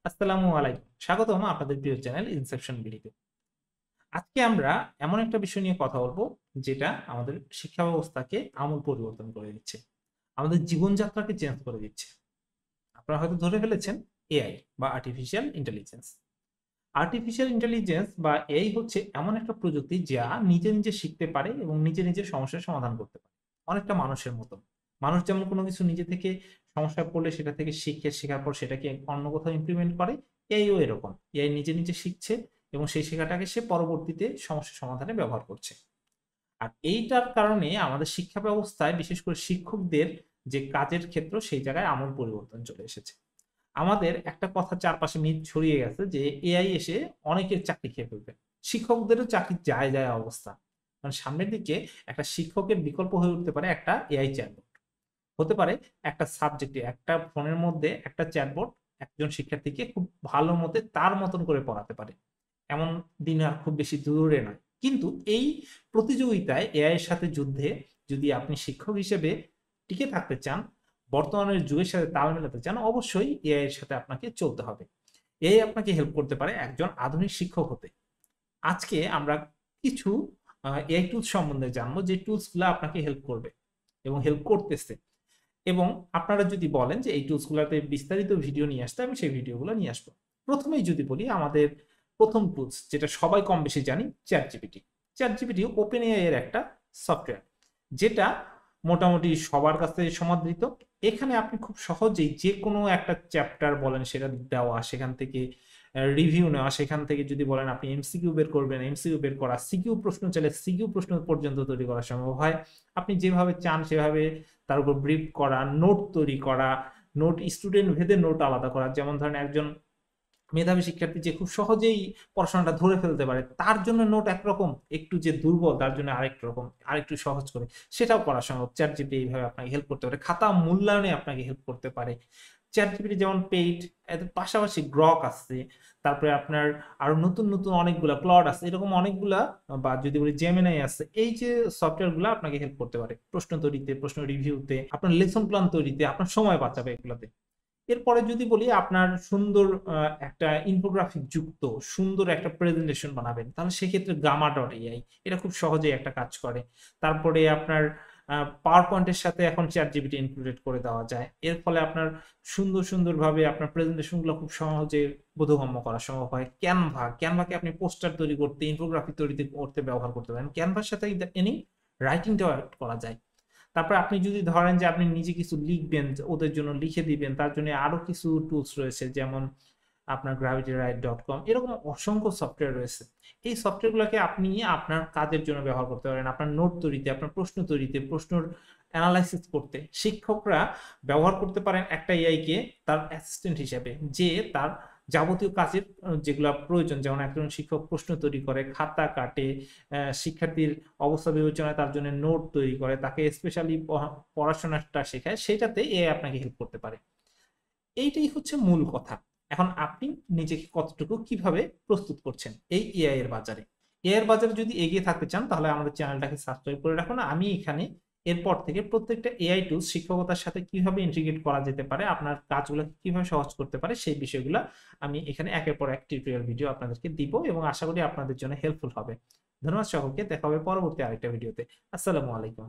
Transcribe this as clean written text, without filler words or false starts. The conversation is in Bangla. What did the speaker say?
আসসালামু আলাইকুম। স্বাগতম আপনাদের প্রিয় চ্যানেল ইনসেপশন বিডিতে। আজকে আমরা এমন একটা বিষয় নিয়ে কথা বলবো যেটা আমাদের শিক্ষা ব্যবস্থাকে আমূল পরিবর্তন করে দিচ্ছে। আমাদের জীবনযাত্রাকে চেঞ্জ করে দিচ্ছে। আপনারা হয়তো ধরে ফেলেছেন এআই বা আর্টিফিশিয়াল ইন্টেলিজেন্স। আর্টিফিশিয়াল ইন্টেলিজেন্স বা এআই হচ্ছে এমন একটা প্রযুক্তি যা নিজে নিজে শিখতে পারে এবং নিজে নিজে সমস্যার সমাধান করতে পারে। অনেকটা মানুষের মতো। মানুষ যেমন কোনো কিছু নিজে থেকে সমস্যায় পড়লে সেটা থেকে শিখে শেখার পর সেটাকে অন্য কোথাও ইমপ্লিমেন্ট করে, এআইও এরকম। এআই নিজে নিজে শিখছে এবং সেই শেখাটাকে সে পরবর্তীতে সমস্যা সমাধানে ব্যবহার করছে। আর এইটার কারণে আমাদের শিক্ষা ব্যবস্থায় বিশেষ করে শিক্ষকদের যে কাজের ক্ষেত্র সেই জায়গায় আমূল পরিবর্তন চলে এসেছে। আমাদের একটা কথা চারপাশে মিথ ছড়িয়ে গেছে যে এআই এসে অনেকের চাকরি খেয়ে ফেলবে। শিক্ষকদেরও চাকরি যায় যায় অবস্থা। মানে সামনের দিকে একটা শিক্ষকের বিকল্প হয়ে উঠতে পারে একটা এআই চ্যাটবট। হতে পারে একটা সাবজেক্টে একটা ফোনের মধ্যে একটা চ্যাটবট একজন শিক্ষার্থীকে খুব ভালো মতে তার মতন করে পড়াতে পারে। এমন দিন আর খুব বেশি দূরে নয়। কিন্তু এই প্রতিযোগিতায় এআই এর সাথে যুদ্ধে যদি আপনি শিক্ষক হিসেবে টিকে থাকতে চান, বর্তমানের যুগের সাথে তাল মেলাতে চান, অবশ্যই এআই এর সাথে আপনাকে চলতে হবে। এআই আপনাকে হেল্প করতে পারে একজন আধুনিক শিক্ষক হতে। আজকে আমরা কিছু এআই টুলস সম্বন্ধে জানবো যে টুলস গুলো আপনাকে হেল্প করবে এবং হেল্প করতেছে। এবং আপনারা যদি বলেন যে এই টুলস গুলাতে বিস্তারিত ভিডিও নিয়ে আসতে, আমি সেই ভিডিওগুলো নিয়ে আসবো। প্রথমেই যদি বলি আমাদের প্রথম টুলস যেটা সবাই কম বেশি জানি, chat GPT. Chat GPT open AI এর একটা সফটওয়্যার, যেটা মোটামুটি সবার কাছে সমাদৃত। এখানে আপনি খুব সহজেই যে কোনো একটা চ্যাপ্টার বলেন সেটা দেওয়া, সেখান থেকে রিভিউ নেওয়া, সেখান থেকে যদি বলেন আপনি এমসিকিউ বের করবেন, এমসিকিউ বের করা, সিকিউ প্রশ্ন চাইলে সিকিউ প্রশ্ন পর্যন্ত তৈরি করা সম্ভব হয়। আপনি যেভাবে চান সেভাবে তার উপর ব্রিফ করা, নোট তৈরি করা, নোট স্টুডেন্ট ভেদে নোট আলাদা করা। যেমন ধরেন একজন মেধাবী শিক্ষার্থী যে খুব সহজেই পড়াশোনাটা ধরে ফেলতে পারে, তার জন্য নোট একরকম, একটু যে দুর্বল তার জন্য আরেক রকম, আরেকটু সহজ করে সেটাও করা সম্ভব। চ্যাট জিপিটি এইভাবে আপনাকে হেল্প করতে পারে, খাতা মূল্যায়নে আপনাকে হেল্প করতে পারে। চ্যাট জিপিটি যেমন পেইড, এর পাশাপাশি গ্রক আছে, তারপরে আপনার আরো নতুন নতুন অনেকগুলা ক্লড আছে, এরকম অনেকগুলা, বা যদি বলি জেমিনাই আছে। এই যে সফটওয়্যার গুলো আপনাকে হেল্প করতে পারে প্রশ্ন তৈরিতে, প্রশ্ন রিভিউতে, আপনার লেসন প্ল্যান তৈরিতে, আপনার সময় বাঁচাবে এগুলাতে। এরপরে যদি বলি আপনার সুন্দর একটা ইনফোগ্রাফিক যুক্ত সুন্দর একটা প্রেজেন্টেশন বানাবেন, তাহলে সেক্ষেত্রে গামা ডট এআই এটা খুব সহজেই একটা কাজ করে। তারপরে আপনার পাওয়ার পয়েন্টের সাথে এখন চ্যাট জিপিটি ইনক্লুডেড করে দেওয়া যায়। এর ফলে আপনার সুন্দর সুন্দরভাবে আপনার প্রেজেন্টেশনগুলো খুব সহজে বোধগম্য করা সম্ভব হয়। ক্যানভাকে আপনি পোস্টার তৈরি করতে, ইনফোগ্রাফি তৈরি করতে ব্যবহার করতে পারেন। ক্যানভার সাথে ইদানিং রাইটিংটাও অ্যাড করা যায়। তারপর আপনি যদি ধরেন যে আপনি নিজে কিছু লিখবেন, ওদের জন্য লিখে দিবেন, তার জন্য আরো কিছু টুলস রয়েছে, যেমন আপনার gravitywrite.com, এরকম অসংখ্য সফটওয়্যার রয়েছে। এই সফটওয়্যারগুলোকে আপনি আপনার কাজের জন্য ব্যবহার করতে পারেন, আপনার নোট তৈরিতে, আপনার প্রশ্ন তৈরিতে, প্রশ্নের অ্যানালাইসিস করতে। শিক্ষকরা ব্যবহার করতে পারেন একটা এআই কে তার অ্যাসিস্ট্যান্ট হিসেবে, যে তার যাবতীয় কাজের যেগুলা প্রয়োজন, যেমন একজন শিক্ষক প্রশ্ন তৈরি করে, খাতা কাটে, শিক্ষার্থীর অবস্থা বিবেচনায় তার জন্য নোট তৈরি করে, তাকে স্পেশালি পড়াশোনাটা শেখায়, সেটাতে এআই আপনাকে হেল্প করতে পারে। এইটাই হচ্ছে মূল কথা। এখন আপনি নিজেকে কতটুকু কিভাবে প্রস্তুত করছেন এই এআই এর বাজারে। এআই এর বাজারে যদি এগিয়ে থাকতে চান তাহলে আমাদের চ্যানেলটাকে সাবস্ক্রাইব করে রাখুন। আমি এখানে এরপর থেকে প্রত্যেকটা এআই টুল শিক্ষকতার সাথে কিভাবে ইন্টিগ্রেট করা যেতে পারে, আপনার কাজগুলো কিভাবে সহজ করতে পারে, সেই বিষয়গুলো আমি এখানে একের পর এক টিউটোরিয়াল ভিডিও আপনাদেরকে দিব এবং আশা করি আপনাদের জন্য হেল্পফুল হবে। ধন্যবাদ সকলকে, দেখা হবে পরবর্তী আরেকটা ভিডিওতে। আসসালামু আলাইকুম।